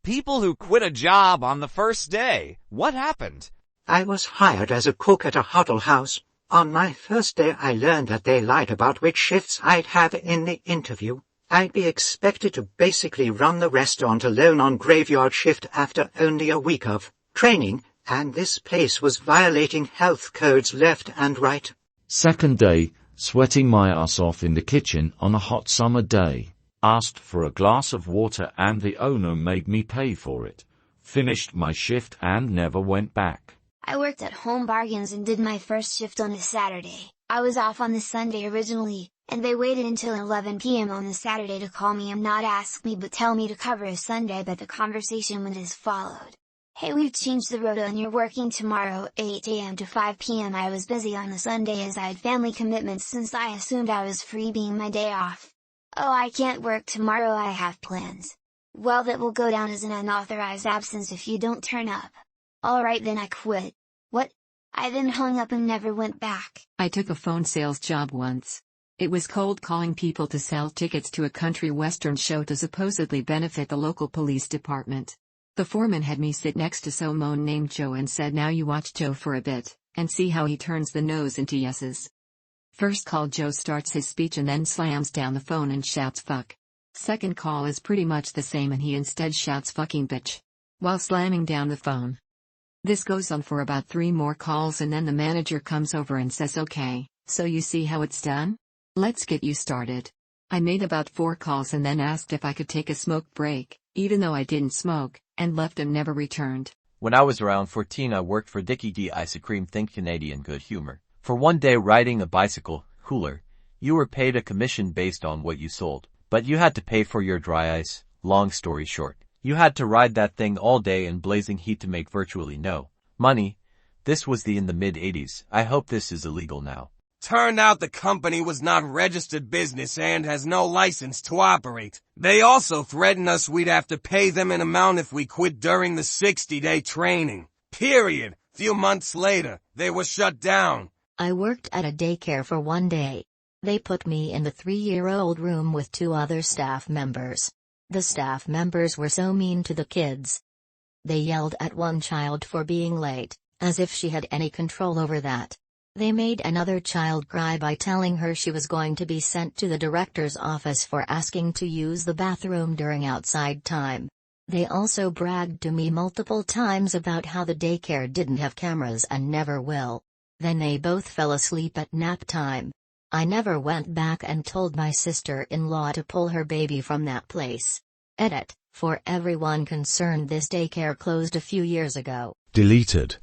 People who quit a job on the first day. What happened? I was hired as a cook at a hotel house. On my first day I learned that they lied about which shifts I'd have in the interview. I'd be expected to basically run the restaurant alone on graveyard shift after only a week of training, and this place was violating health codes left and right. Second day, sweating my ass off in the kitchen on a hot summer day. Asked for a glass of water and the owner made me pay for it. Finished my shift and never went back. I worked at Home Bargains and did my first shift on a Saturday. I was off on the Sunday originally, and they waited until 11 p.m. on the Saturday to call me and not ask me but tell me to cover a Sunday, but the conversation went as followed. Hey, we've changed the rota and you're working tomorrow 8 a.m. to 5 p.m. I was busy on the Sunday as I had family commitments since I assumed I was free being my day off. Oh, I can't work tomorrow, I have plans. Well, that will go down as an unauthorized absence if you don't turn up. Alright, then I quit. What? I then hung up and never went back. I took a phone sales job once. It was cold calling people to sell tickets to a country western show to supposedly benefit the local police department. The foreman had me sit next to someone named Joe and said, now you watch Joe for a bit, and see how he turns the no's into yeses. First call, Joe starts his speech and then slams down the phone and shouts fuck. Second call is pretty much the same and he instead shouts fucking bitch, while slamming down the phone. This goes on for about 3 more calls and then the manager comes over and says, okay, so you see how it's done? Let's get you started. I made about 4 calls and then asked if I could take a smoke break, even though I didn't smoke, and left and never returned. When I was around 14 I worked for Dickie D Ice Cream, think Canadian good humor. For one day riding a bicycle cooler, you were paid a commission based on what you sold, but you had to pay for your dry ice. Long story short, you had to ride that thing all day in blazing heat to make virtually no money. This was in the mid-80s. I hope this is illegal now. Turned out the company was not registered business and has no license to operate. They also threatened us we'd have to pay them an amount if we quit during the 60-day training. Period. Few months later, they were shut down. I worked at a daycare for one day. They put me in the 3-year-old room with 2 other staff members. The staff members were so mean to the kids. They yelled at one child for being late, as if she had any control over that. They made another child cry by telling her she was going to be sent to the director's office for asking to use the bathroom during outside time. They also bragged to me multiple times about how the daycare didn't have cameras and never will. Then they both fell asleep at nap time. I never went back and told my sister-in-law to pull her baby from that place. Edit. For everyone concerned, this daycare closed a few years ago. Deleted.